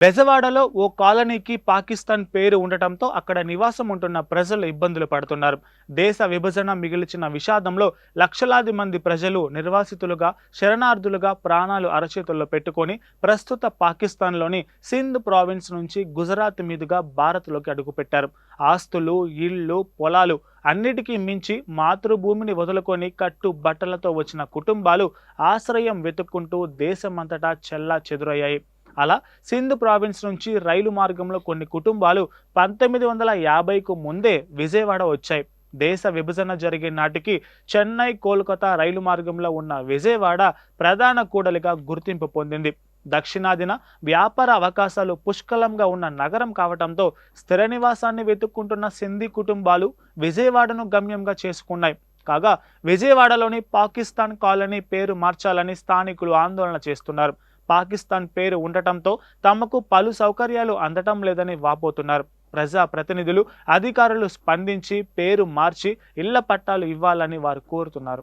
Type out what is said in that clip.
బెజవాడలో ఓ కాలనీకి పాకిస్తాన్ పేరు ఉండటంతో అక్కడ నివాసం ఉంటున్న ప్రజలు ఇబ్బందులు పడుతున్నారు. దేశ విభజన మిగిల్చిన విషాదంలో లక్షలాది మంది ప్రజలు నిర్వాసితులుగా, శరణార్థులుగా ప్రాణాలు అరచేతుల్లో పెట్టుకొని ప్రస్తుత పాకిస్తాన్లోని సింధ్ ప్రావిన్స్ నుంచి గుజరాత్ మీదుగా భారత్లోకి అడుగుపెట్టారు. ఆస్తులు, ఇళ్ళు, పొలాలు అన్నిటికీ మించి మాతృభూమిని వదులుకొని కట్టు బట్టలతో వచ్చిన కుటుంబాలు ఆశ్రయం వెతుక్కుంటూ దేశమంతటా చెల్లా చెదురయ్యాయి. అలా సింధ్ ప్రావిన్స్ నుంచి రైలు మార్గంలో కొన్ని కుటుంబాలు 1950కు ముందే విజయవాడ వచ్చాయి. దేశ విభజన జరిగే నాటికి చెన్నై, కోల్కతా రైలు మార్గంలో ఉన్న విజయవాడ ప్రధాన కూడలిగా గుర్తింపు పొందింది. దక్షిణాదిన వ్యాపార అవకాశాలు పుష్కలంగా ఉన్న నగరం కావటంతో స్థిర నివాసాన్ని వెతుక్కుంటున్న సింధీ కుటుంబాలు విజయవాడను గమ్యంగా చేసుకున్నాయి. కాగా విజయవాడలోని పాకిస్తాన్ కాలనీ పేరు మార్చాలని స్థానికులు ఆందోళన చేస్తున్నారు. పాకిస్తాన్ పేరు ఉండటంతో తమకు పలు సౌకర్యాలు అందటం లేదని వాపోతున్నారు. ప్రజా ప్రతినిధులు, అధికారులు స్పందించి పేరు మార్చి ఇళ్ల పట్టాలు ఇవ్వాలని వారు కోరుతున్నారు.